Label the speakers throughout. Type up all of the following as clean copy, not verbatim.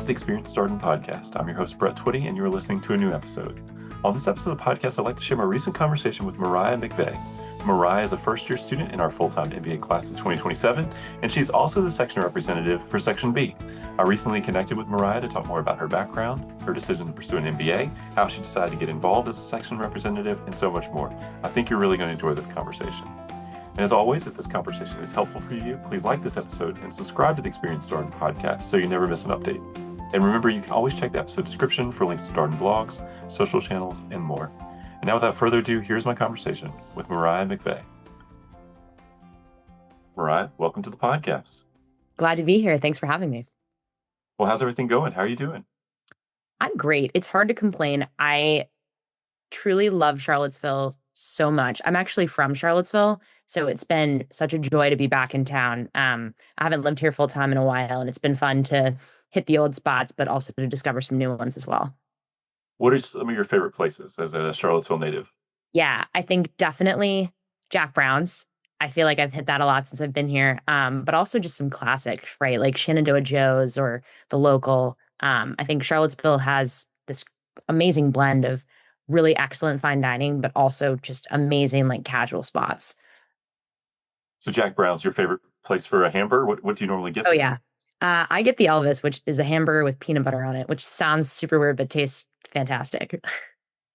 Speaker 1: the Experience Darden podcast. I'm your host, Brett Twitty, and you're listening to a new episode. On this episode of the podcast, I'd like to share my recent conversation with Mariah McVey. Mariah is a first-year student in our full-time MBA class of 2027, and she's also the section representative for Section B. I recently connected with Mariah to talk more about her background, her decision to pursue an MBA, how she decided to get involved as a section representative, and so much more. I think you're really going to enjoy this conversation. And as always, if this conversation is helpful for you, please like this episode and subscribe to the Experience Darden podcast so you never miss an update. And remember, you can always check the episode description for links to Darden blogs, social channels, and more. And now without further ado, here's my conversation with Mariah McVey. Mariah, welcome to the podcast.
Speaker 2: Glad to be here. Thanks for having me.
Speaker 1: Well, how's everything going? How are you doing?
Speaker 2: I'm great. It's hard to complain. I truly love Charlottesville so much. I'm actually from Charlottesville, so it's been such a joy to be back in town. I haven't lived here full time in a while, and it's been fun to hit the old spots, but also to discover some new ones as well.
Speaker 1: What are some of your favorite places as a Charlottesville native?
Speaker 2: Yeah, I think definitely Jack Brown's. I feel like I've hit that a lot since I've been here. But also just some classics, right? Like Shenandoah Joe's or the local. I think Charlottesville has this amazing blend of really excellent fine dining, but also just amazing like casual spots.
Speaker 1: So Jack Brown's your favorite place for a hamburger? What do you normally get
Speaker 2: Oh
Speaker 1: there?
Speaker 2: yeah. I get the Elvis, which is a hamburger with peanut butter on it, which sounds super weird, but tastes fantastic.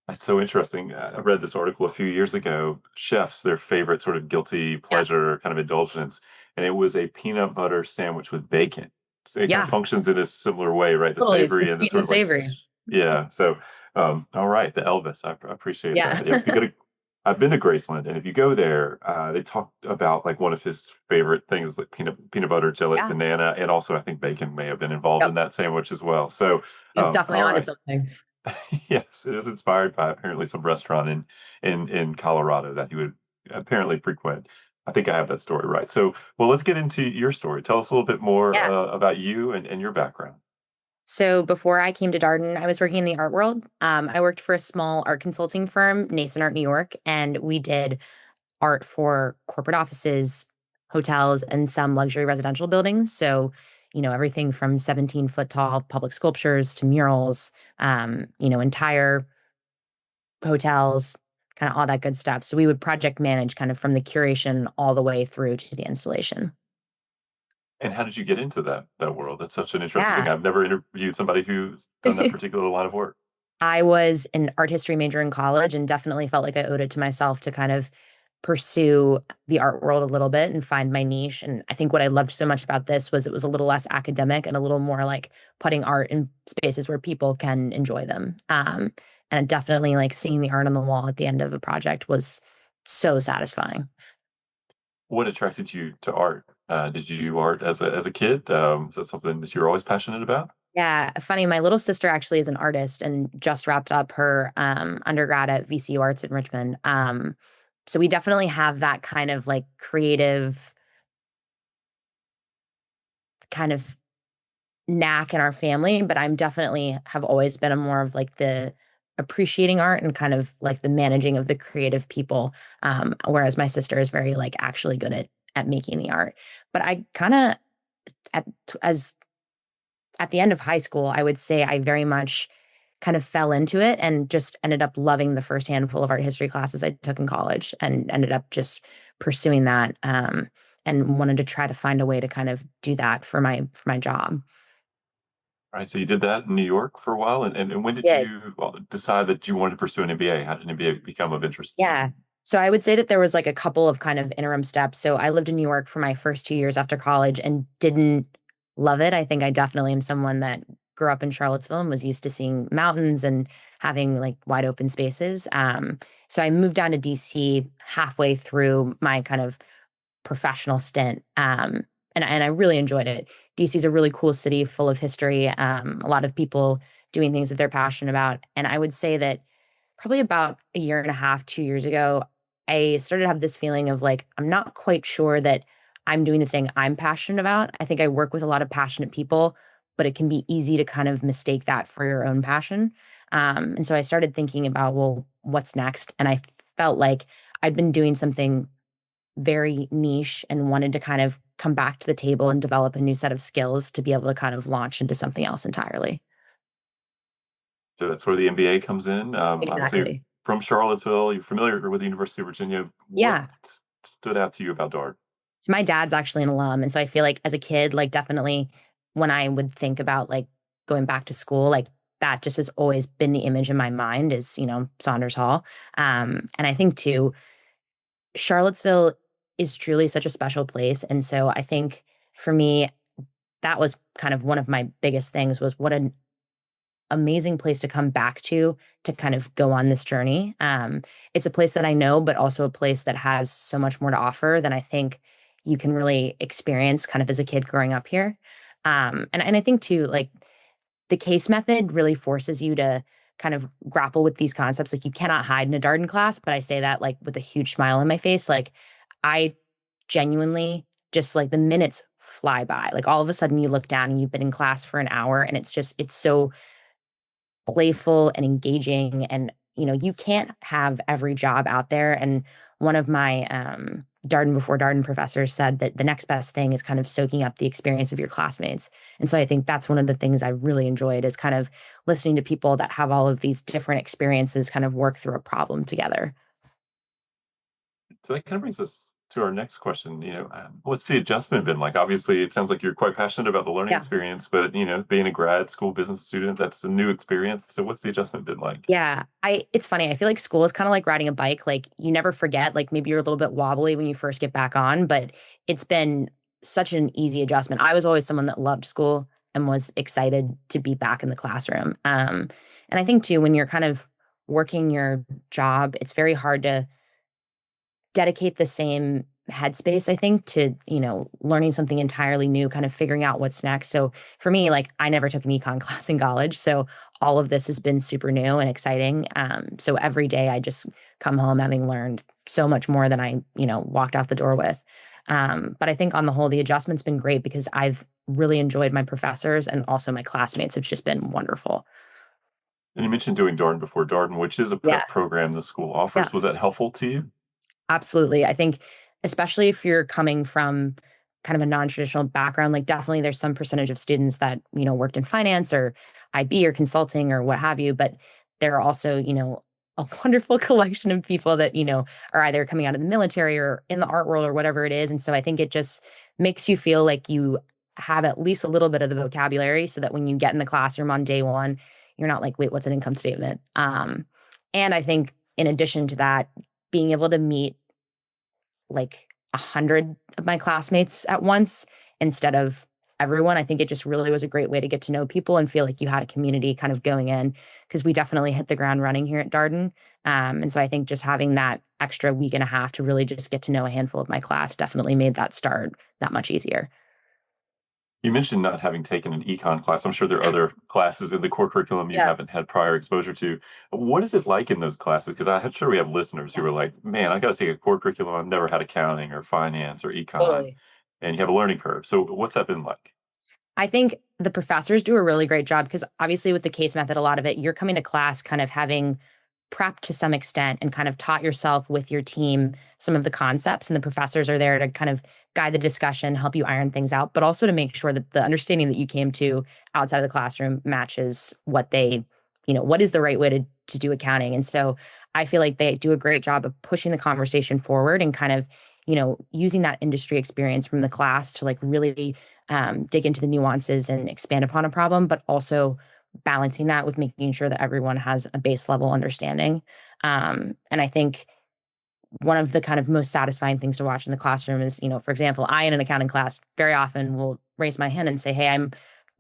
Speaker 1: That's so interesting. I read this article a few years ago, chefs, their favorite sort of guilty
Speaker 2: Yeah.
Speaker 1: pleasure kind of indulgence, and it was a peanut butter sandwich with bacon. So it kind of
Speaker 2: Yeah.
Speaker 1: functions in a similar way, right? The
Speaker 2: Totally. It's the
Speaker 1: savory and the
Speaker 2: sweet and
Speaker 1: sort
Speaker 2: the
Speaker 1: of like,
Speaker 2: savory.
Speaker 1: yeah. So, all right, the Elvis, I appreciate
Speaker 2: Yeah.
Speaker 1: that. Yeah, if you go to, I've been to Graceland, and if you go there, they talk about like one of his favorite things, like peanut butter, jelly,
Speaker 2: Yeah.
Speaker 1: banana, and also I think bacon may have been involved in
Speaker 2: Yep.
Speaker 1: that sandwich as well. So,
Speaker 2: It's definitely
Speaker 1: all
Speaker 2: onto
Speaker 1: right.
Speaker 2: something.
Speaker 1: Yes, it was inspired by apparently some restaurant in Colorado that he would apparently frequent. I think I have that story right. So, well, let's get into your story. Tell us a little bit more
Speaker 2: Yeah.
Speaker 1: about you and your background.
Speaker 2: So before I came to Darden, I was working in the art world. I worked for a small art consulting firm, Nason Art New York, and we did art for corporate offices, hotels, and some luxury residential buildings. So, everything from 17-foot tall public sculptures to murals, entire hotels, kind of all that good stuff. So we would project manage kind of from the curation all the way through to the installation.
Speaker 1: And how did you get into that world? That's such an interesting thing.
Speaker 2: Yeah.
Speaker 1: I've never interviewed somebody who's done that particular line of work.
Speaker 2: I was an art history major in college and definitely felt like I owed it to myself to kind of pursue the art world a little bit and find my niche. And I think what I loved so much about this was it was a little less academic and a little more like putting art in spaces where people can enjoy them. And definitely like seeing the art on the wall at the end of a project was so satisfying.
Speaker 1: What attracted you to art? Did you do art as a kid? Is that something that you're always passionate about?
Speaker 2: Yeah, funny. My little sister actually is an artist and just wrapped up her undergrad at VCU Arts in Richmond. So we definitely have that kind of like creative kind of knack in our family, but I'm definitely have always been a more of like the appreciating art and kind of like the managing of the creative people. Whereas my sister is very like actually good at making the art. But I kind of at as at the end of high school, I would say I very much kind of fell into it and just ended up loving the first handful of art history classes I took in college and ended up just pursuing that and wanted to try to find a way to kind of do that for my job.
Speaker 1: All right, so you did that in New York for a while, and when did
Speaker 2: Yeah.
Speaker 1: you decide that you wanted to pursue an MBA? How did an MBA become of interest to you?
Speaker 2: Yeah. So I would say that there was like a couple of kind of interim steps. So I lived in New York for my first 2 years after college and didn't love it. I think I definitely am someone that grew up in Charlottesville and was used to seeing mountains and having like wide open spaces. So I moved down to DC halfway through my kind of professional stint. And I really enjoyed it. DC is a really cool city full of history, a lot of people doing things that they're passionate about. And I would say that probably about a year and a half, 2 years ago, I started to have this feeling of like, I'm not quite sure that I'm doing the thing I'm passionate about. I think I work with a lot of passionate people, but it can be easy to kind of mistake that for your own passion. And so I started thinking about, well, what's next? And I felt like I'd been doing something very niche and wanted to kind of come back to the table and develop a new set of skills to be able to kind of launch into something else entirely.
Speaker 1: So that's where the MBA comes in. Obviously, you're
Speaker 2: Exactly.
Speaker 1: from Charlottesville. You're familiar with the University of Virginia. What
Speaker 2: Yeah.
Speaker 1: stood out to you about Darden?
Speaker 2: So my dad's actually an alum. And so I feel like as a kid, like definitely when I would think about like going back to school, like that just has always been the image in my mind is, Saunders Hall. And I think too, Charlottesville is truly such a special place. And so I think for me, that was kind of one of my biggest things was what an amazing place to come back to kind of go on this journey. It's a place that I know, but also a place that has so much more to offer than I think you can really experience kind of as a kid growing up here. And I think too, like the case method really forces you to kind of grapple with these concepts. Like you cannot hide in a Darden class, but I say that like with a huge smile on my face. Like I genuinely just like the minutes fly by. Like all of a sudden you look down and you've been in class for an hour and it's so playful and engaging and you can't have every job out there and one of my Darden before Darden professors said that the next best thing is kind of soaking up the experience of your classmates. And so I think that's one of the things I really enjoyed is kind of listening to people that have all of these different experiences kind of work through a problem together.
Speaker 1: So that kind of brings us to our next question. What's the adjustment been like? Obviously, it sounds like you're quite passionate about the learning
Speaker 2: Yeah.
Speaker 1: experience, but being a grad school business student, that's a new experience. So what's the adjustment been like?
Speaker 2: Yeah, it's funny. I feel like school is kind of like riding a bike. Like you never forget, like maybe you're a little bit wobbly when you first get back on, but it's been such an easy adjustment. I was always someone that loved school and was excited to be back in the classroom. And I think too, when you're kind of working your job, it's very hard to dedicate the same headspace, I think, to, learning something entirely new, kind of figuring out what's next. So for me, like I never took an econ class in college. So all of this has been super new and exciting. So every day I just come home having learned so much more than I, walked out the door with. But I think on the whole, the adjustment's been great because I've really enjoyed my professors and also my classmates have just been wonderful.
Speaker 1: And you mentioned doing Darden before Darden, which is a
Speaker 2: Yeah.
Speaker 1: prep program the school
Speaker 2: Yeah.
Speaker 1: offers. Was that helpful to you?
Speaker 2: Absolutely. I think especially if you're coming from kind of a non-traditional background, like definitely there's some percentage of students that, worked in finance or IB or consulting or what have you, but there are also, a wonderful collection of people that, are either coming out of the military or in the art world or whatever it is. And so I think it just makes you feel like you have at least a little bit of the vocabulary so that when you get in the classroom on day one, you're not like, wait, what's an income statement? And I think in addition to that, being able to meet like 100 of my classmates at once instead of everyone. I think it just really was a great way to get to know people and feel like you had a community kind of going in because we definitely hit the ground running here at Darden. And so I think just having that extra week and a half to really just get to know a handful of my class definitely made that start that much easier.
Speaker 1: You mentioned not having taken an econ class. I'm sure there are other classes in the core curriculum you
Speaker 2: Yeah,
Speaker 1: haven't had prior exposure to. What is it like in those classes? Because I'm sure we have listeners who
Speaker 2: yeah,
Speaker 1: are like, man, I got to take a core curriculum. I've never had accounting or finance or econ,
Speaker 2: totally.
Speaker 1: and you have a learning curve. So what's that been like?
Speaker 2: I think the professors do a really great job because obviously with the case method, a lot of it, you're coming to class kind of having prepped to some extent and kind of taught yourself with your team some of the concepts. And the professors are there to kind of guide the discussion, help you iron things out, but also to make sure that the understanding that you came to outside of the classroom matches what they, what is the right way to do accounting. And so I feel like they do a great job of pushing the conversation forward and kind of, using that industry experience from the class to like really dig into the nuances and expand upon a problem, but also balancing that with making sure that everyone has a base level understanding. And I think one of the kind of most satisfying things to watch in the classroom is, for example, I in an accounting class very often will raise my hand and say, hey, I'm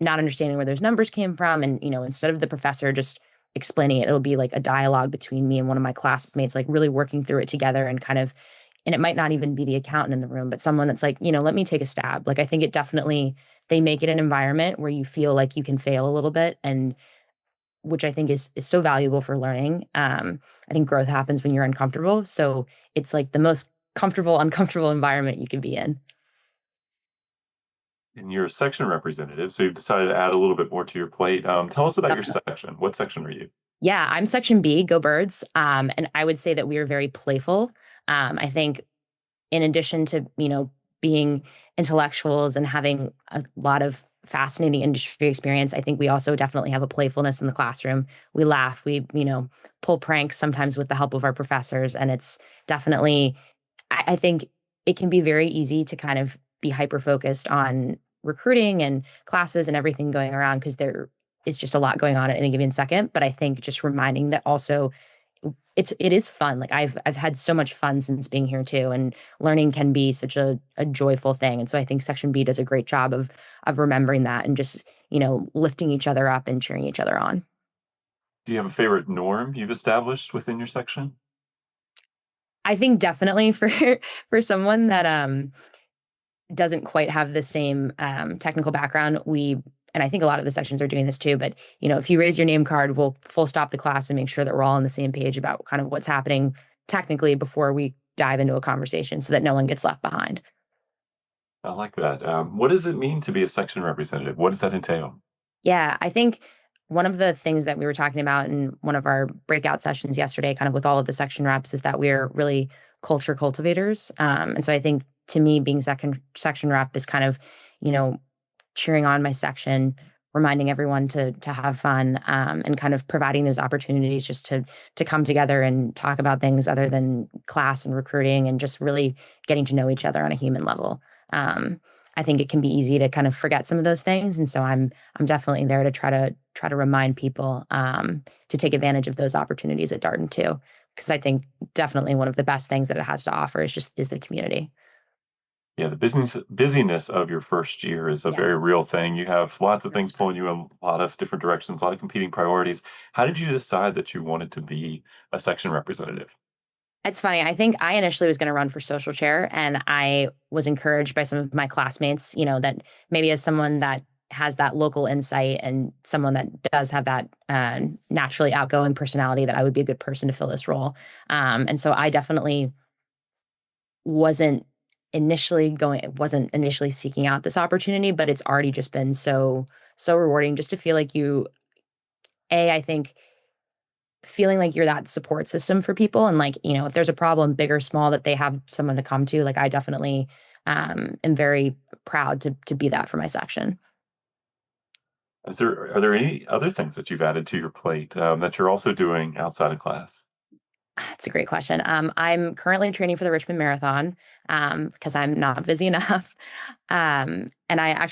Speaker 2: not understanding where those numbers came from. And, instead of the professor just explaining it, it'll be like a dialogue between me and one of my classmates, like really working through it together and kind of, and it might not even be the accountant in the room, but someone that's like, let me take a stab. Like, I think it definitely, they make it an environment where you feel like you can fail a little bit and which I think is so valuable for learning. I think growth happens when you're uncomfortable. So it's like the most comfortable, uncomfortable environment you can be in.
Speaker 1: And you're a section representative, so you've decided to add a little bit more to your plate. Tell us about your
Speaker 2: Definitely.
Speaker 1: section. What section are you?
Speaker 2: Yeah, I'm section B, go birds. And I would say that we are very playful. I think in addition to, being intellectuals and having a lot of fascinating industry experience, I think we also definitely have a playfulness in the classroom. We laugh, we, pull pranks sometimes with the help of our professors. And it's definitely, I think it can be very easy to kind of be hyper focused on recruiting and classes and everything going around because there is just a lot going on at any given second. But I think just reminding that also it is fun. Like I've had so much fun since being here too, and learning can be such a joyful thing. And so I think Section B does a great job of remembering that and just lifting each other up and cheering each other on.
Speaker 1: Do you have a favorite norm you've established within your section?
Speaker 2: I think definitely for for someone that doesn't quite have the same technical background, we and I think a lot of the sections are doing this too, but if you raise your name card, we'll full stop the class and make sure that we're all on the same page about kind of what's happening technically before we dive into a conversation so that no one gets left behind.
Speaker 1: I like that. What does it mean to be a section representative? What does that entail?
Speaker 2: Yeah, I think one of the things that we were talking about in one of our breakout sessions yesterday, kind of with all of the section reps, is that we're really culture cultivators. And so I think to me, being second section rep is kind of, you know, cheering on my section, reminding everyone to have fun, and kind of providing those opportunities just to come together and talk about things other than class and recruiting, and just really getting to know each other on a human level. Um, I think it can be easy to kind of forget some of those things, and so I'm definitely there to try to remind people to take advantage of those opportunities at Darden too, because I think definitely one of the best things that it has to offer is the community.
Speaker 1: Yeah, the busyness of your first year is a
Speaker 2: Yeah.
Speaker 1: very real thing. You have lots of
Speaker 2: Very
Speaker 1: things
Speaker 2: much so.
Speaker 1: pulling you in a lot of different directions, a lot of competing priorities. How did you decide that you wanted to be a section representative?
Speaker 2: It's funny. I think I initially was going to run for social chair, and I was encouraged by some of my classmates, that maybe as someone that has that local insight and someone that does have that naturally outgoing personality, that I would be a good person to fill this role. And so I definitely wasn't wasn't initially seeking out this opportunity, but it's already just been so rewarding just to feel like I think feeling like you're that support system for people, and like if there's a problem big or small that they have someone to come to, like I definitely am very proud to be that for my section.
Speaker 1: Are there any other things that you've added to your plate that you're also doing outside of class?
Speaker 2: That's a great question. I'm currently training for the Richmond Marathon because I'm not busy enough. And I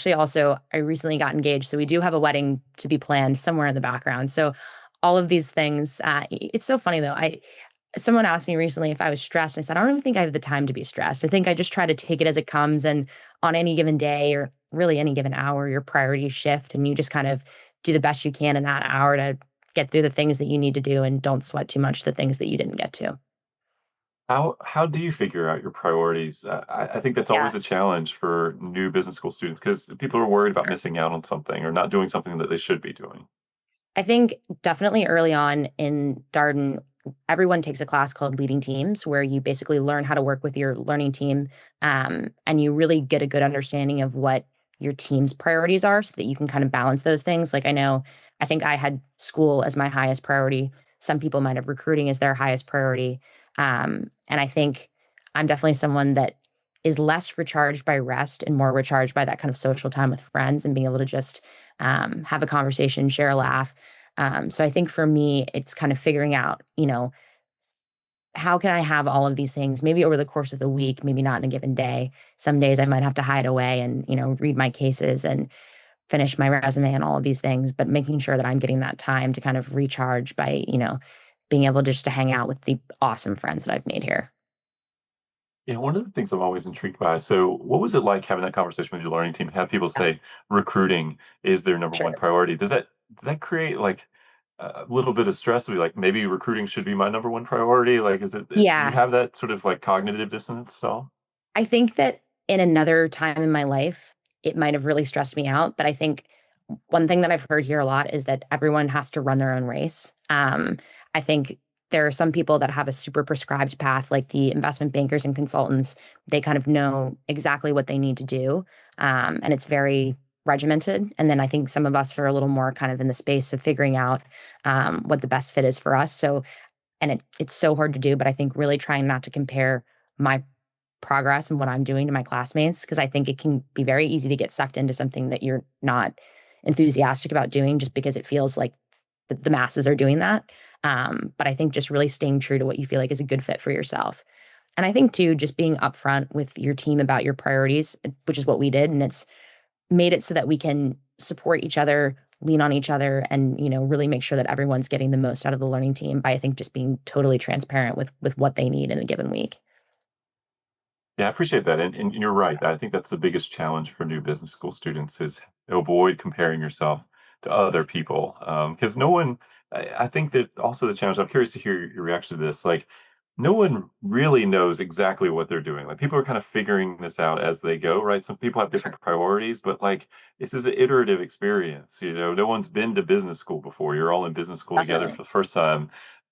Speaker 2: recently got engaged, so we do have a wedding to be planned somewhere in the background. So all of these things, it's so funny though. I Someone asked me recently if I was stressed. I said, I don't even think I have the time to be stressed. I think I just try to take it as it comes. And on any given day or really any given hour, your priorities shift and you just kind of do the best you can in that hour to get through the things that you need to do and don't sweat too much the things that you didn't get to.
Speaker 1: How do you figure out your priorities? I think that's
Speaker 2: Yeah.
Speaker 1: always a challenge for new business school students because people are worried about missing out on something or not doing something that they should be doing.
Speaker 2: I think definitely early on in Darden, everyone takes a class called Leading Teams, where you basically learn how to work with your learning team, and you really get a good understanding of what your team's priorities are so that you can kind of balance those things. Like I think I had school as my highest priority. Some people might have recruiting as their highest priority. And I think I'm definitely someone that is less recharged by rest and more recharged by that kind of social time with friends and being able to just have a conversation, share a laugh. So I think for me, it's kind of figuring out, how can I have all of these things maybe over the course of the week, maybe not in a given day. Some days I might have to hide away and, read my cases and finish my resume and all of these things, but making sure that I'm getting that time to kind of recharge by, being able just to hang out with the awesome friends that I've made here.
Speaker 1: Yeah, one of the things I'm always intrigued by. So, what was it like having that conversation with your learning team? Have people
Speaker 2: Yeah,
Speaker 1: say recruiting is their number one
Speaker 2: true.
Speaker 1: priority? Does that create like a little bit of stress to be like maybe recruiting should be my number one priority? Like, do you
Speaker 2: Yeah.
Speaker 1: have that sort of like cognitive dissonance at all?
Speaker 2: I think that in another time in my life, it might have really stressed me out. But I think one thing that I've heard here a lot is that everyone has to run their own race. I think there are some people that have a super prescribed path, like the investment bankers and consultants. They kind of know exactly what they need to do, and it's very regimented. And then I think some of us are a little more kind of in the space of figuring out what the best fit is for us. So, and it's so hard to do, but I think really trying not to compare my progress and what I'm doing to my classmates, because I think it can be very easy to get sucked into something that you're not enthusiastic about doing just because it feels like the masses are doing that. But I think just really staying true to what you feel like is a good fit for yourself. And I think too, just being upfront with your team about your priorities, which is what we did. And it's made it so that we can support each other, lean on each other, and, really make sure that everyone's getting the most out of the learning team by, I think, just being totally transparent with what they need in a given week.
Speaker 1: Yeah, I appreciate that. And you're right. I think that's the biggest challenge for new business school students is avoid comparing yourself to other people. Because no one, I think that also the challenge, I'm curious to hear your reaction to this. Like, no one really knows exactly what they're doing. Like, people are kind of figuring this out as they go, right? Some people have different priorities, but like, this is an iterative experience. No one's been to business school before. You're all in business school together
Speaker 2: Definitely.
Speaker 1: for the first time.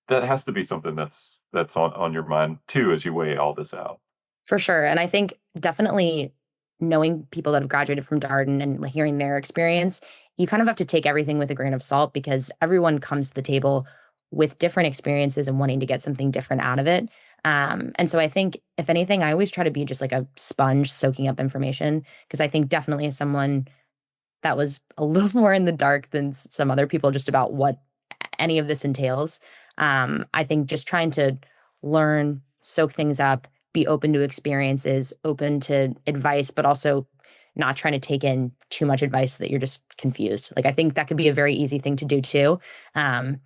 Speaker 1: That has to be something that's on your mind too as you weigh all this out.
Speaker 2: For sure. And I think definitely knowing people that have graduated from Darden and hearing their experience, you kind of have to take everything with a grain of salt because everyone comes to the table with different experiences and wanting to get something different out of it. And so I think, if anything, I always try to be just like a sponge soaking up information because I think definitely as someone that was a little more in the dark than some other people just about what any of this entails. I think just trying to learn, soak things up, be open to experiences, open to advice, but also not trying to take in too much advice that you're just confused. Like, I think that could be a very easy thing to do too. Um,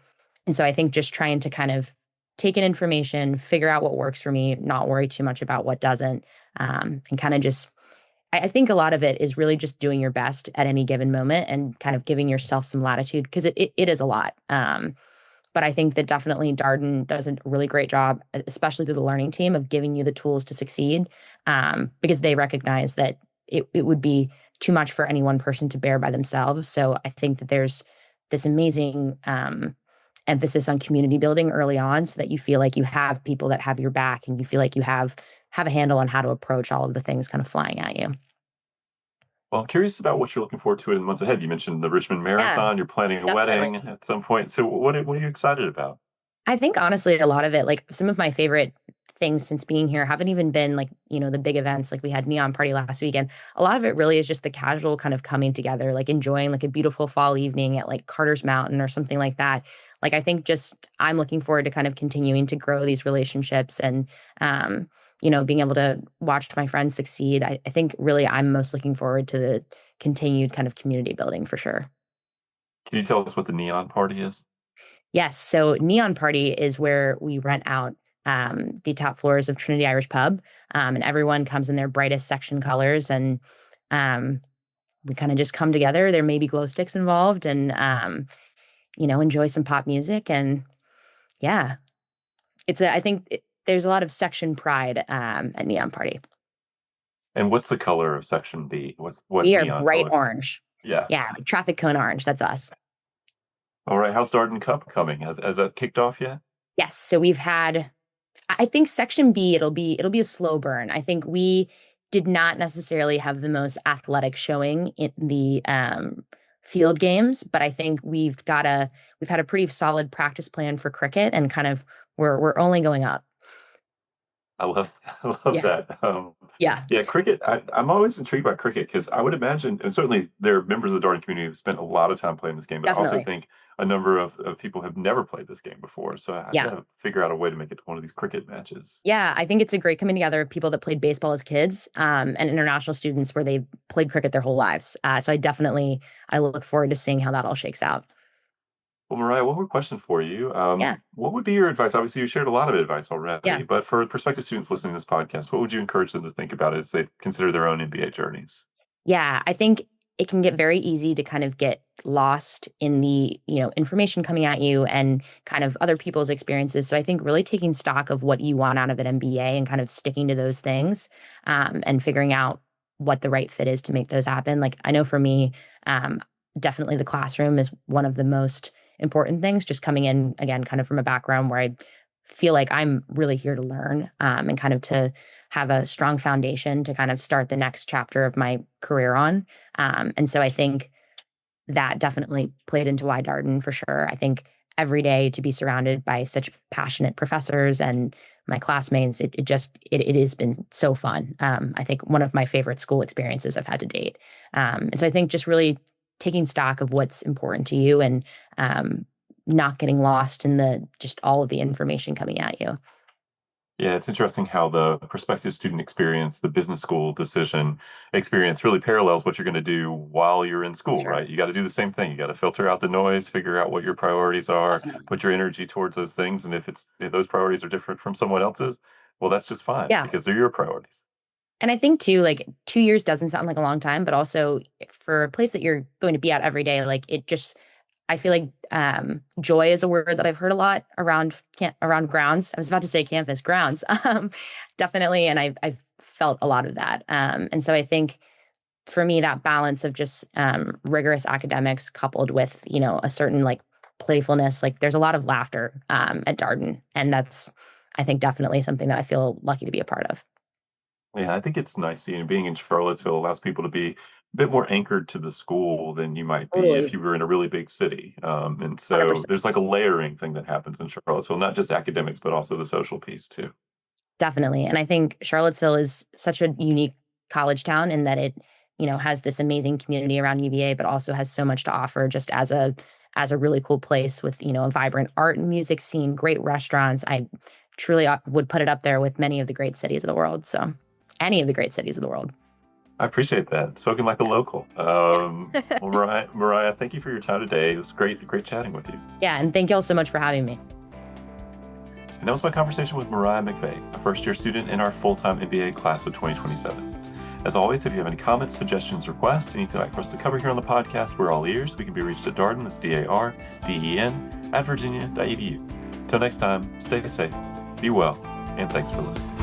Speaker 2: and so I think just trying to kind of take in information, figure out what works for me, not worry too much about what doesn't, and kind of just I think a lot of it is really just doing your best at any given moment and kind of giving yourself some latitude because it is a lot. But I think that definitely Darden does a really great job, especially through the learning team, of giving you the tools to succeed because they recognize that it would be too much for any one person to bear by themselves. So I think that there's this amazing emphasis on community building early on so that you feel like you have people that have your back and you feel like you have a handle on how to approach all of the things kind of flying at you.
Speaker 1: Well, I'm curious about what you're looking forward to in the months ahead. You mentioned the Richmond
Speaker 2: Yeah,
Speaker 1: Marathon. You're planning a
Speaker 2: definitely.
Speaker 1: wedding at some point. So, what are you excited about?
Speaker 2: I think honestly, a lot of it, like some of my favorite things since being here haven't even been like, the big events. Like we had Neon Party last weekend. A lot of it really is just the casual kind of coming together, like enjoying like a beautiful fall evening at like Carter's Mountain or something like that. Like I think just I'm looking forward to kind of continuing to grow these relationships and being able to watch my friends succeed. I think really I'm most looking forward to the continued kind of community building for sure.
Speaker 1: Can you tell us what the neon party is?
Speaker 2: Yes. So Neon Party is where we rent out the top floors of Trinity Irish Pub, and everyone comes in their brightest section colors, and um, we kind of just come together. There may be glow sticks involved, and enjoy some pop music, and yeah, I think there's a lot of section pride at Neon Party.
Speaker 1: And what's the color of Section B? What
Speaker 2: We are
Speaker 1: neon
Speaker 2: bright
Speaker 1: color?
Speaker 2: orange.
Speaker 1: Yeah.
Speaker 2: Yeah, like traffic cone orange. That's us.
Speaker 1: All right. How's Darden Cup coming? Has that kicked off yet?
Speaker 2: Yes. So we've had I think section B, it'll be a slow burn. I think we did not necessarily have the most athletic showing in the field games, but I think we've had a pretty solid practice plan for cricket and kind of we're only going up.
Speaker 1: I love I love
Speaker 2: Yeah.
Speaker 1: that.
Speaker 2: Yeah,
Speaker 1: Yeah, cricket. I'm always intrigued by cricket because I would imagine, and certainly there are members of the Darden community who've spent a lot of time playing this game, but I also
Speaker 2: definitely.
Speaker 1: think a number of people have never played this game before. So I got
Speaker 2: Yeah.
Speaker 1: to figure out a way to make it to one of these cricket matches.
Speaker 2: Yeah, I think it's a great coming together of people that played baseball as kids, and international students where they've played cricket their whole lives. So I look forward to seeing how that all shakes out.
Speaker 1: Well, Mariah, one more question for you.
Speaker 2: Yeah.
Speaker 1: What would be your advice? Obviously, you shared a lot of advice already,
Speaker 2: Yeah.
Speaker 1: but for prospective students listening to this podcast, what would you encourage them to think about as they consider their own MBA journeys?
Speaker 2: Yeah, I think it can get very easy to kind of get lost in the, information coming at you and kind of other people's experiences. So I think really taking stock of what you want out of an MBA and kind of sticking to those things and figuring out what the right fit is to make those happen. Like I know for me, um, definitely the classroom is one of the most important things. Just coming in again, kind of from a background where I feel like I'm really here to learn and kind of to have a strong foundation to kind of start the next chapter of my career on. And so I think that definitely played into why Darden for sure. I think every day to be surrounded by such passionate professors and my classmates. It has been so fun. I think one of my favorite school experiences I've had to date. And so I think just really taking stock of what's important to you and not getting lost in the just all of the information coming at you.
Speaker 1: Yeah, it's interesting how the prospective student experience, the business school decision experience really parallels what you're going to do while you're in school,
Speaker 2: Sure.
Speaker 1: right? You got to do the same thing. You got to filter out the noise, figure out what your priorities are,
Speaker 2: Definitely.
Speaker 1: put your energy towards those things. And if those priorities are different from someone else's, well, that's just fine
Speaker 2: Yeah.
Speaker 1: because they're your priorities.
Speaker 2: And I think too, like 2 years doesn't sound like a long time, but also for a place that you're going to be at every day, like it just, I feel like joy is a word that I've heard a lot around grounds. I was about to say campus grounds, definitely, and I've felt a lot of that. And so I think for me, that balance of just rigorous academics coupled with a certain like playfulness, like there's a lot of laughter at Darden, and that's I think definitely something that I feel lucky to be a part of.
Speaker 1: Yeah, I think it's nice seeing being in Charlottesville allows people to be a bit more anchored to the school than you might be if
Speaker 2: Totally.
Speaker 1: you were in a really big city. And so
Speaker 2: 100%.
Speaker 1: there's like a layering thing that happens in Charlottesville, not just academics, but also the social piece too.
Speaker 2: Definitely. And I think Charlottesville is such a unique college town in that it has this amazing community around UVA, but also has so much to offer just as a really cool place with a vibrant art and music scene, great restaurants. I truly would put it up there with many of the great cities of the world. So any of the great cities of the world.
Speaker 1: I appreciate that. Spoken like a local.
Speaker 2: Yeah.
Speaker 1: Well, Mariah, thank you for your time today. It was great chatting with you.
Speaker 2: Yeah. And thank you all so much for having me.
Speaker 1: And that was my conversation with Mariah McVey, a first-year student in our full-time MBA class of 2027. As always, if you have any comments, suggestions, requests, anything like for us to cover here on the podcast, we're all ears. We can be reached at Darden, that's DARDEN, @virginia.edu. Till next time, stay safe, be well, and thanks for listening.